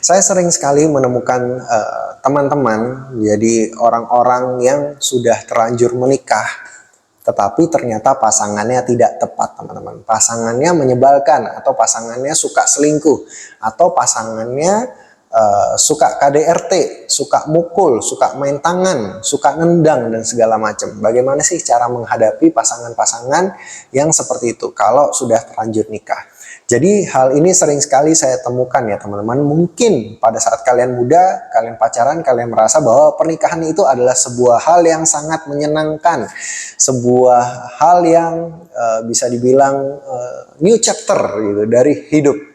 Saya sering sekali menemukan teman-teman, jadi orang-orang yang sudah terlanjur menikah, tetapi ternyata pasangannya tidak tepat, teman-teman. Pasangannya menyebalkan, atau pasangannya suka selingkuh, atau pasangannya suka KDRT, suka mukul, suka main tangan, suka nendang, dan segala macam. Bagaimana sih cara menghadapi pasangan-pasangan yang seperti itu kalau sudah terlanjur nikah? Jadi hal ini sering sekali saya temukan ya teman-teman. Mungkin pada saat kalian muda, kalian pacaran, kalian merasa bahwa pernikahan itu adalah sebuah hal yang sangat menyenangkan, sebuah hal yang bisa dibilang new chapter gitu dari hidup.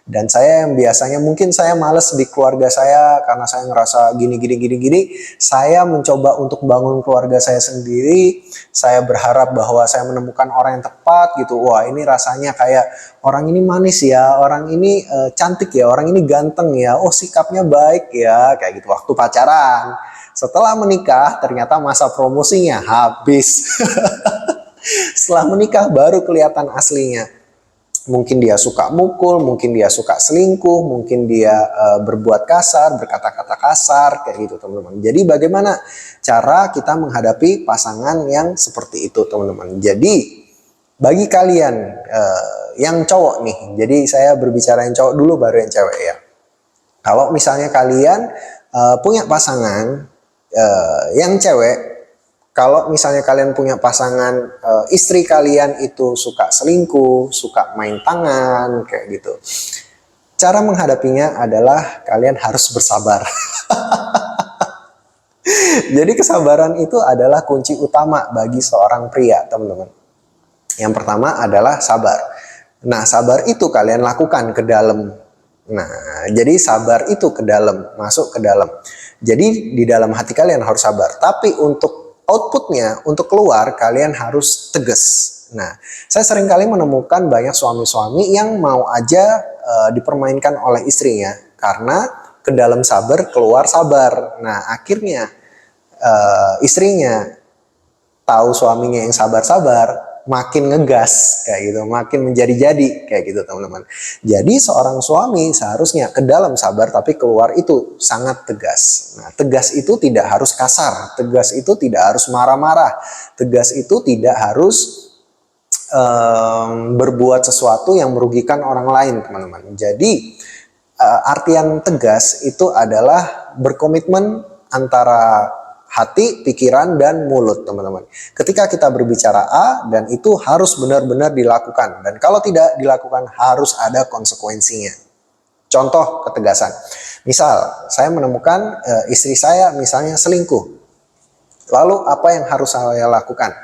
Dan saya yang biasanya mungkin saya males di keluarga saya karena saya ngerasa gini. Saya mencoba untuk bangun keluarga saya sendiri. Saya berharap bahwa saya menemukan orang yang tepat gitu. Wah, ini rasanya kayak orang ini manis ya, orang ini cantik ya, orang ini ganteng ya. Oh, sikapnya baik ya, kayak gitu waktu pacaran. Setelah menikah ternyata masa promosinya habis. Setelah menikah baru kelihatan aslinya. Mungkin dia suka mukul, mungkin dia suka selingkuh, mungkin dia berbuat kasar, berkata-kata kasar, kayak gitu teman-teman. Jadi bagaimana cara kita menghadapi pasangan yang seperti itu teman-teman. Jadi bagi kalian yang cowok nih, jadi saya berbicara yang cowok dulu baru yang cewek ya. Kalau misalnya kalian punya pasangan yang cewek, kalau misalnya kalian punya pasangan, istri kalian itu suka selingkuh, suka main tangan, kayak gitu. Cara menghadapinya adalah kalian harus bersabar. Jadi kesabaran itu adalah kunci utama bagi seorang pria, teman-teman. Yang pertama adalah sabar. Nah, sabar itu kalian lakukan ke dalam. Nah, jadi sabar itu ke dalam, masuk ke dalam. Jadi di dalam hati kalian harus sabar. Tapi untuk outputnya, untuk keluar, kalian harus tegas. Nah, saya sering kali menemukan banyak suami-suami yang mau aja dipermainkan oleh istrinya karena ke dalam sabar, keluar sabar. Nah, akhirnya istrinya tahu suaminya yang sabar-sabar, makin ngegas kayak gitu, makin menjadi-jadi kayak gitu teman-teman. Jadi seorang suami seharusnya ke dalam sabar tapi keluar itu sangat tegas. Nah, tegas itu tidak harus kasar, tegas itu tidak harus marah-marah, tegas itu tidak harus berbuat sesuatu yang merugikan orang lain teman-teman. Jadi artian tegas itu adalah berkomitmen antara hati, pikiran, dan mulut teman-teman. Ketika kita berbicara A dan itu harus benar-benar dilakukan. Dan kalau tidak dilakukan harus ada konsekuensinya. Contoh ketegasan. Misal saya menemukan istri saya misalnya selingkuh. Lalu apa yang harus saya lakukan?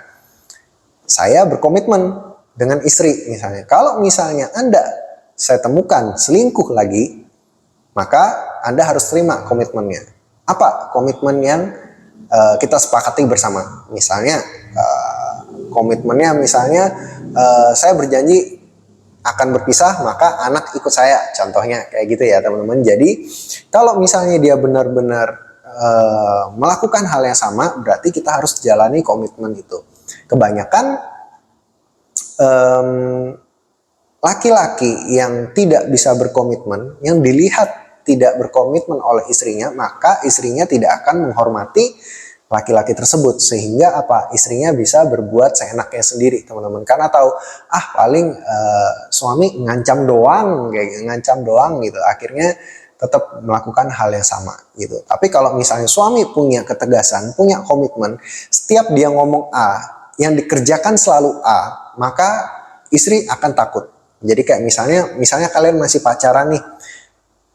Saya berkomitmen dengan istri misalnya. Kalau misalnya saya temukan selingkuh lagi, maka Anda harus terima komitmennya. Apa komitmen yang kita sepakati bersama? Misalnya komitmennya misalnya saya berjanji akan berpisah maka anak ikut saya, contohnya kayak gitu ya teman-teman. Jadi kalau misalnya dia benar-benar melakukan hal yang sama, berarti kita harus jalani komitmen itu. Kebanyakan laki-laki yang tidak bisa berkomitmen, yang dilihat tidak berkomitmen oleh istrinya, maka istrinya tidak akan menghormati laki-laki tersebut, sehingga apa, istrinya bisa berbuat seenaknya sendiri teman-teman, karena tahu paling suami ngancam doang, kayak ngancam doang gitu, akhirnya tetap melakukan hal yang sama gitu. Tapi kalau misalnya suami punya ketegasan, punya komitmen, setiap dia ngomong A, yang dikerjakan selalu A, maka istri akan takut. Jadi kayak misalnya kalian masih pacaran nih,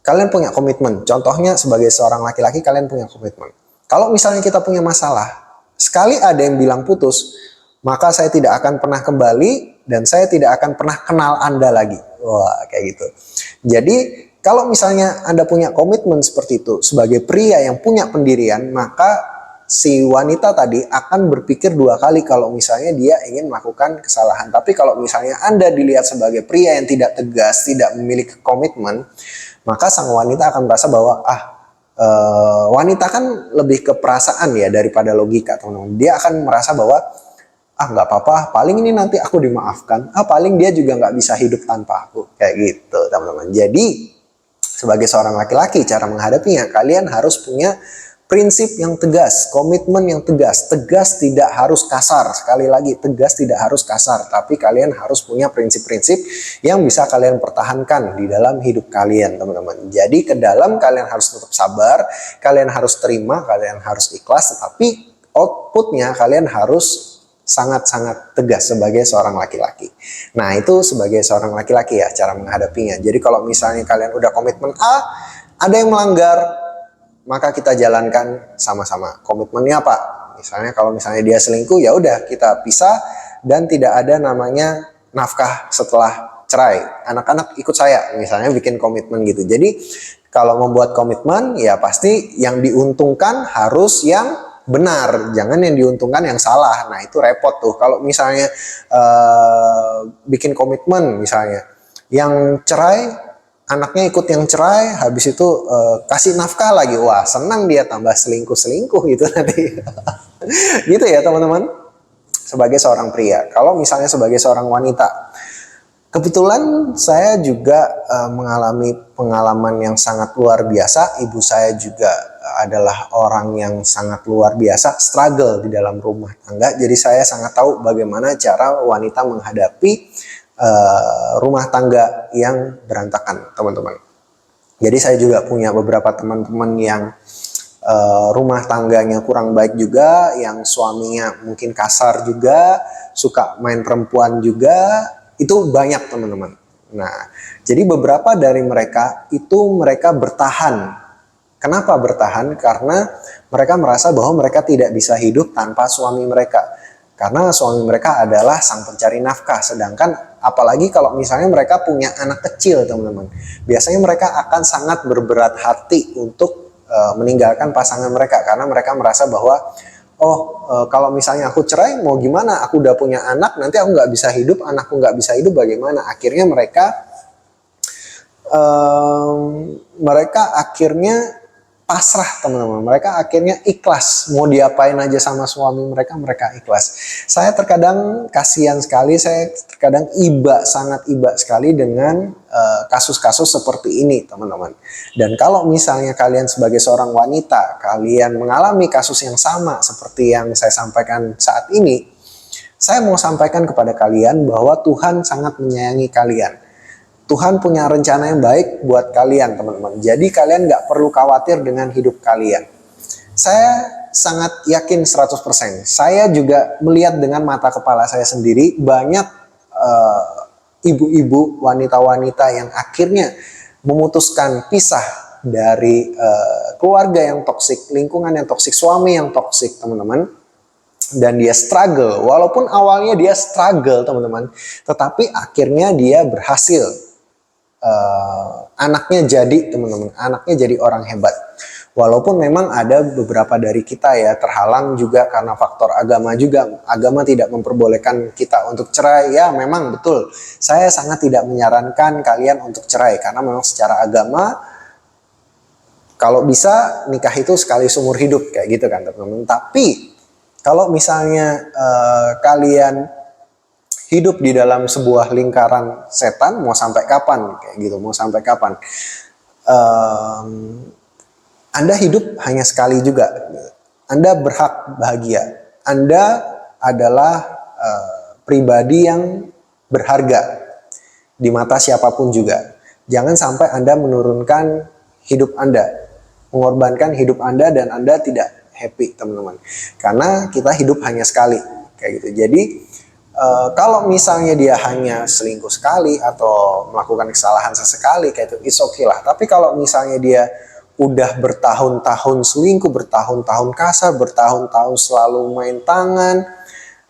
kalian punya komitmen. Contohnya sebagai seorang laki-laki kalian punya komitmen. Kalau misalnya kita punya masalah, sekali ada yang bilang putus, maka saya tidak akan pernah kembali dan saya tidak akan pernah kenal Anda lagi. Wah, kayak gitu. Jadi kalau misalnya Anda punya komitmen seperti itu sebagai pria yang punya pendirian, maka si wanita tadi akan berpikir dua kali kalau misalnya dia ingin melakukan kesalahan. Tapi kalau misalnya Anda dilihat sebagai pria yang tidak tegas, tidak memiliki komitmen, maka sang wanita akan merasa bahwa wanita kan lebih ke perasaan ya daripada logika teman-teman. Dia akan merasa bahwa nggak apa-apa, paling ini nanti aku dimaafkan, paling dia juga nggak bisa hidup tanpa aku, kayak gitu teman-teman. Jadi Sebagai seorang laki-laki, cara menghadapinya, kalian harus punya prinsip yang tegas, komitmen yang tegas. Tegas tidak harus kasar. Sekali lagi, tegas tidak harus kasar. Tapi kalian harus punya prinsip-prinsip yang bisa kalian pertahankan di dalam hidup kalian, teman-teman. Jadi ke dalam kalian harus tetap sabar, kalian harus terima, kalian harus ikhlas. Tetapi outputnya kalian harus sangat-sangat tegas sebagai seorang laki-laki. Nah, itu sebagai seorang laki-laki ya cara menghadapinya. Jadi kalau misalnya kalian udah komitmen A, ada yang melanggar, maka kita jalankan sama-sama. Komitmennya apa? Misalnya kalau misalnya dia selingkuh, ya udah kita pisah dan tidak ada namanya nafkah setelah cerai. Anak-anak ikut saya, misalnya bikin komitmen gitu. Jadi kalau membuat komitmen, ya pasti yang diuntungkan harus yang benar, jangan yang diuntungkan yang salah. Nah, itu repot tuh. Kalau misalnya bikin komitmen, misalnya yang cerai, anaknya ikut yang cerai, habis itu kasih nafkah lagi, wah senang dia, tambah selingkuh gitu nanti. Gitu ya teman-teman. Sebagai seorang pria, kalau misalnya sebagai seorang wanita, kebetulan saya juga mengalami pengalaman yang sangat luar biasa. Ibu saya juga adalah orang yang sangat luar biasa, struggle di dalam rumah tangga. Jadi saya sangat tahu bagaimana cara wanita menghadapi rumah tangga yang berantakan, teman-teman. Jadi saya juga punya beberapa teman-teman yang rumah tangganya kurang baik juga, yang suaminya mungkin kasar juga, suka main perempuan juga. Itu banyak, teman-teman. Nah, jadi beberapa dari mereka itu mereka bertahan. Kenapa bertahan? Karena mereka merasa bahwa mereka tidak bisa hidup tanpa suami mereka. Karena suami mereka adalah sang pencari nafkah. Sedangkan apalagi kalau misalnya mereka punya anak kecil, teman-teman. Biasanya mereka akan sangat berberat hati untuk meninggalkan pasangan mereka. Karena mereka merasa bahwa kalau misalnya aku cerai mau gimana, aku udah punya anak, nanti aku nggak bisa hidup, anakku nggak bisa hidup, bagaimana? Akhirnya mereka akhirnya pasrah, teman-teman. Mereka akhirnya ikhlas, mau diapain aja sama suami mereka, mereka ikhlas. Saya terkadang kasihan sekali, saya terkadang sangat iba sekali dengan kasus-kasus seperti ini, teman-teman. Dan kalau misalnya kalian sebagai seorang wanita, kalian mengalami kasus yang sama seperti yang saya sampaikan saat ini, saya mau sampaikan kepada kalian bahwa Tuhan sangat menyayangi kalian. Tuhan punya rencana yang baik buat kalian, teman-teman. Jadi kalian nggak perlu khawatir dengan hidup kalian. Saya sangat yakin 100%. Saya juga melihat dengan mata kepala saya sendiri banyak ibu-ibu, wanita-wanita yang akhirnya memutuskan pisah dari keluarga yang toksik, lingkungan yang toksik, suami yang toksik, teman-teman. Dan dia struggle, walaupun awalnya dia struggle, teman-teman, tetapi akhirnya dia berhasil. Anaknya jadi, teman-teman, anaknya jadi orang hebat. Walaupun memang ada beberapa dari kita ya terhalang juga karena faktor agama juga. Agama tidak memperbolehkan kita untuk cerai. Ya memang betul, saya sangat tidak menyarankan kalian untuk cerai. Karena memang secara agama, kalau bisa nikah itu sekali seumur hidup, kayak gitu kan, teman-teman. Tapi kalau misalnya kalian hidup di dalam sebuah lingkaran setan, mau sampai kapan? Kayak gitu, mau sampai kapan? Anda hidup hanya sekali juga. Anda berhak bahagia. Anda adalah pribadi yang berharga di mata siapapun juga. Jangan sampai Anda menurunkan hidup Anda, mengorbankan hidup Anda, dan Anda tidak happy, teman-teman. Karena kita hidup hanya sekali, kayak gitu. Jadi kalau misalnya dia hanya selingkuh sekali atau melakukan kesalahan sesekali, kayak itu, it's okay lah. Tapi kalau misalnya dia udah bertahun-tahun selingkuh, bertahun-tahun kasar, bertahun-tahun selalu main tangan,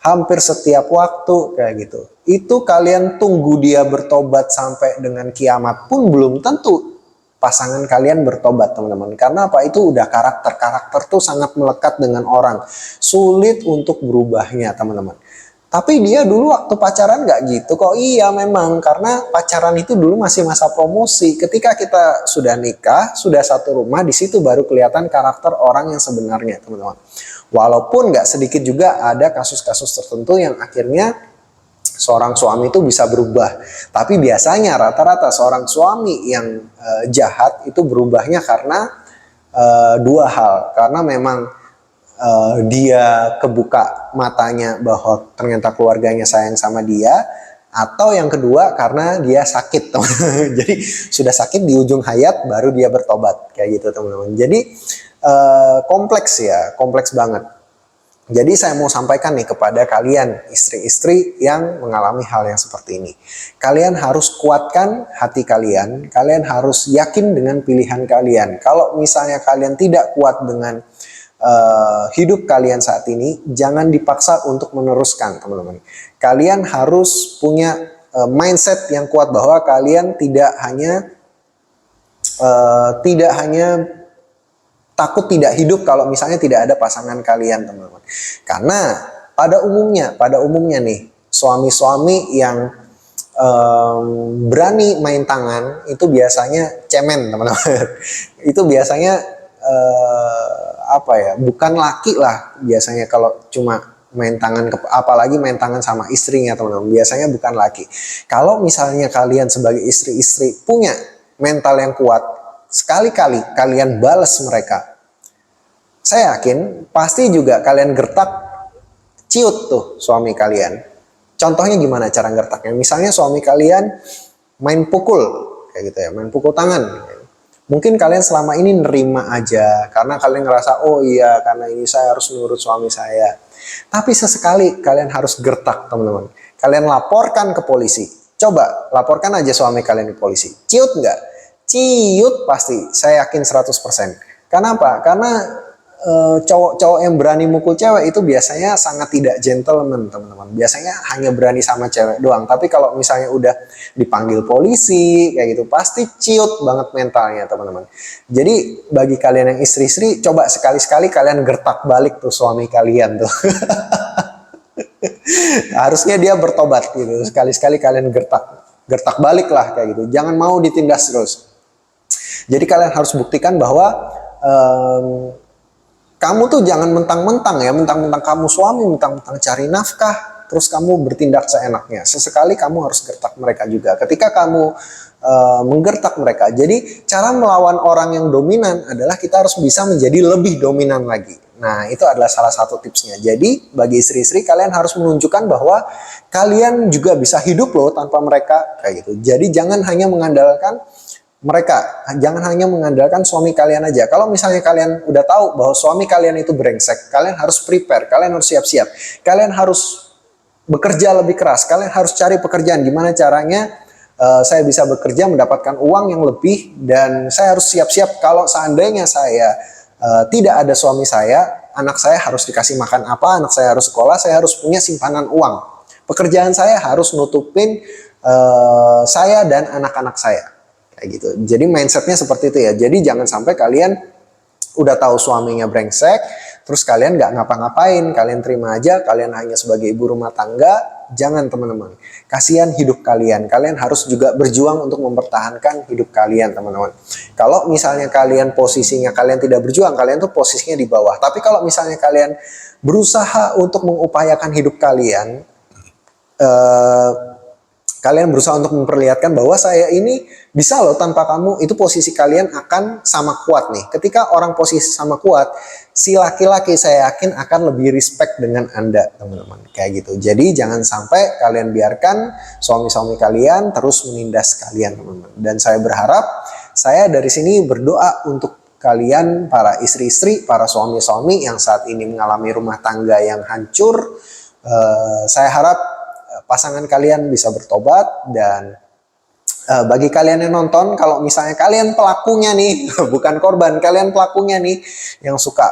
hampir setiap waktu, kayak gitu, itu kalian tunggu dia bertobat sampai dengan kiamat pun belum tentu pasangan kalian bertobat, teman-teman. Karena apa? Itu udah karakter tuh sangat melekat dengan orang, sulit untuk berubahnya, teman-teman. Tapi dia dulu waktu pacaran gak gitu kok. Iya memang, karena pacaran itu dulu masih masa promosi. Ketika kita sudah nikah, sudah satu rumah, di situ baru kelihatan karakter orang yang sebenarnya, teman-teman. Walaupun gak sedikit juga ada kasus-kasus tertentu yang akhirnya Seorang suami itu bisa berubah, tapi biasanya rata-rata seorang suami yang jahat itu berubahnya karena dua hal. Karena memang dia kebuka matanya bahwa ternyata keluarganya sayang sama dia, atau yang kedua karena dia sakit, teman-teman. Jadi sudah sakit di ujung hayat baru dia bertobat, kayak gitu teman-teman. Jadi kompleks ya, kompleks banget. Jadi saya mau sampaikan nih kepada kalian istri-istri yang mengalami hal yang seperti ini. Kalian harus kuatkan hati kalian, kalian harus yakin dengan pilihan kalian. Kalau misalnya kalian tidak kuat dengan hidup kalian saat ini, jangan dipaksa untuk meneruskan, teman-teman. Kalian harus punya mindset yang kuat bahwa kalian tidak hanya takut tidak hidup kalau misalnya tidak ada pasangan kalian, teman-teman. Karena pada umumnya nih, suami-suami yang berani main tangan itu biasanya cemen, teman-teman. Itu biasanya bukan laki lah biasanya kalau cuma main tangan, apalagi main tangan sama istrinya, teman-teman. Biasanya bukan laki. Kalau misalnya kalian sebagai istri-istri punya mental yang kuat, sekali-kali kalian balas mereka, saya yakin pasti juga kalian gertak, ciut tuh suami kalian. Contohnya gimana cara gertaknya? Misalnya suami kalian main pukul, kayak gitu ya, main pukul tangan. Mungkin kalian selama ini nerima aja, karena kalian ngerasa, oh iya karena ini saya harus nurut suami saya. Tapi sesekali kalian harus gertak, teman-teman. Kalian laporkan ke polisi. Coba laporkan aja suami kalian ke polisi. Ciut nggak? Ciut pasti, saya yakin 100%. Kenapa? Karena cowok-cowok yang berani mukul cewek itu biasanya sangat tidak gentleman, teman-teman. Biasanya hanya berani sama cewek doang. Tapi kalau misalnya udah dipanggil polisi, kayak gitu, pasti ciut banget mentalnya, teman-teman. Jadi bagi kalian yang istri-istri, coba sekali-sekali kalian gertak balik tuh suami kalian tuh. Harusnya dia bertobat gitu. Sekali-sekali kalian gertak balik lah, kayak gitu. Jangan mau ditindas terus. Jadi kalian harus buktikan bahwa kamu tuh jangan mentang-mentang ya, mentang-mentang kamu suami, mentang-mentang cari nafkah, terus kamu bertindak seenaknya. Sesekali kamu harus gertak mereka juga. Ketika kamu menggertak mereka, jadi cara melawan orang yang dominan adalah kita harus bisa menjadi lebih dominan lagi. Nah, itu adalah salah satu tipsnya. Jadi bagi istri-istri, kalian harus menunjukkan bahwa kalian juga bisa hidup loh tanpa mereka, kayak gitu. Jadi jangan hanya mengandalkan mereka, jangan hanya mengandalkan suami kalian aja. Kalau misalnya kalian udah tahu bahwa suami kalian itu brengsek, kalian harus prepare, kalian harus siap-siap, kalian harus bekerja lebih keras, kalian harus cari pekerjaan. Gimana caranya saya bisa bekerja mendapatkan uang yang lebih, dan saya harus siap-siap kalau seandainya saya tidak ada suami saya, anak saya harus dikasih makan apa, anak saya harus sekolah, saya harus punya simpanan uang. Pekerjaan saya harus nutupin saya dan anak-anak saya. Kayak gitu. Jadi mindsetnya seperti itu ya. Jadi jangan sampai kalian udah tahu suaminya brengsek, terus kalian nggak ngapa-ngapain, kalian terima aja, kalian hanya sebagai ibu rumah tangga. Jangan, teman-teman. Kasihan hidup kalian. Kalian harus juga berjuang untuk mempertahankan hidup kalian, teman-teman. Kalau misalnya kalian posisinya kalian tidak berjuang, kalian tuh posisinya di bawah. Tapi kalau misalnya kalian berusaha untuk mengupayakan hidup kalian, kalian berusaha untuk memperlihatkan bahwa saya ini bisa loh tanpa kamu, itu posisi kalian akan sama kuat nih. Ketika orang posisi sama kuat, si laki-laki saya yakin akan lebih respect dengan Anda, teman-teman. Kayak gitu. Jadi jangan sampai kalian biarkan suami-suami kalian terus menindas kalian, teman-teman. Dan saya berharap, saya dari sini berdoa untuk kalian para istri-istri, para suami-suami yang saat ini mengalami rumah tangga yang hancur. Saya harap pasangan kalian bisa bertobat. Dan bagi kalian yang nonton, kalau misalnya kalian pelakunya nih, bukan korban, kalian pelakunya nih, yang suka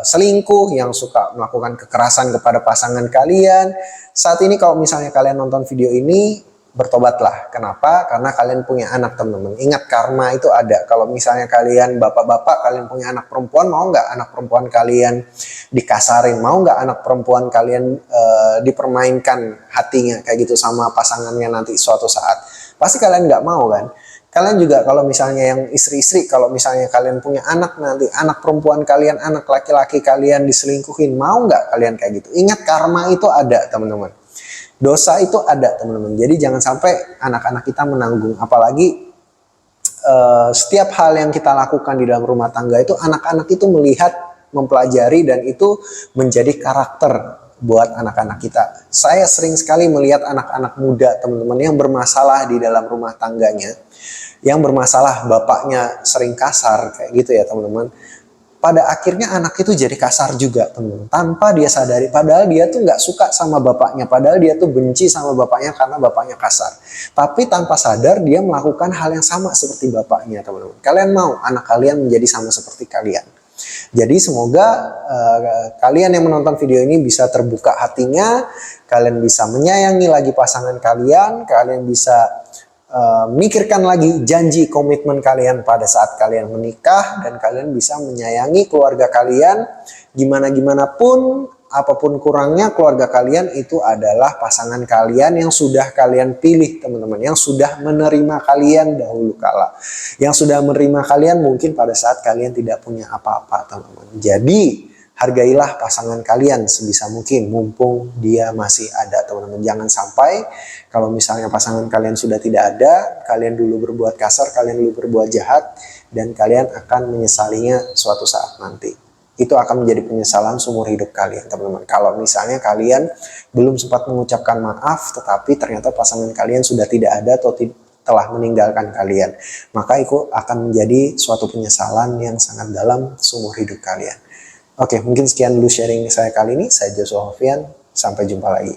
selingkuh, yang suka melakukan kekerasan kepada pasangan kalian, saat ini kalau misalnya kalian nonton video ini, bertobatlah. Kenapa? Karena kalian punya anak, teman-teman. Ingat, karma itu ada. Kalau misalnya kalian bapak-bapak, kalian punya anak perempuan, mau nggak anak perempuan kalian dikasarin? Mau nggak anak perempuan kalian dipermainkan hatinya kayak gitu sama pasangannya nanti suatu saat? Pasti kalian nggak mau kan? Kalian juga kalau misalnya yang istri-istri, kalau misalnya kalian punya anak nanti, anak perempuan kalian, anak laki-laki kalian diselingkuhin, mau nggak kalian kayak gitu? Ingat, karma itu ada, teman-teman. Dosa itu ada teman-teman. Jadi jangan sampai anak-anak kita menanggung. Apalagi setiap hal yang kita lakukan di dalam rumah tangga itu anak-anak itu melihat, mempelajari, dan itu menjadi karakter buat anak-anak kita. Saya sering sekali melihat anak-anak muda teman-teman yang bermasalah di dalam rumah tangganya, yang bermasalah bapaknya sering kasar kayak gitu ya teman-teman. Pada akhirnya anak itu jadi kasar juga teman-teman, tanpa dia sadari. Padahal dia tuh nggak suka sama bapaknya, padahal dia tuh benci sama bapaknya karena bapaknya kasar. Tapi tanpa sadar dia melakukan hal yang sama seperti bapaknya teman-teman. Kalian mau anak kalian menjadi sama seperti kalian? Jadi semoga kalian yang menonton video ini bisa terbuka hatinya, kalian bisa menyayangi lagi pasangan kalian, kalian bisa mikirkan lagi janji komitmen kalian pada saat kalian menikah, dan kalian bisa menyayangi keluarga kalian. Gimana pun, apapun kurangnya, keluarga kalian itu adalah pasangan kalian yang sudah kalian pilih teman-teman, yang sudah menerima kalian dahulu kala, yang sudah menerima kalian mungkin pada saat kalian tidak punya apa-apa teman-teman. Jadi hargailah pasangan kalian sebisa mungkin mumpung dia masih ada teman-teman. Jangan sampai kalau misalnya pasangan kalian sudah tidak ada, kalian dulu berbuat kasar, kalian dulu berbuat jahat, dan kalian akan menyesalinya suatu saat nanti. Itu akan menjadi penyesalan seumur hidup kalian teman-teman. Kalau misalnya kalian belum sempat mengucapkan maaf, tetapi ternyata pasangan kalian sudah tidak ada atau telah meninggalkan kalian, maka itu akan menjadi suatu penyesalan yang sangat dalam seumur hidup kalian. Oke, mungkin sekian dulu sharing saya kali ini. Saya Joshua Hovian. Sampai jumpa lagi.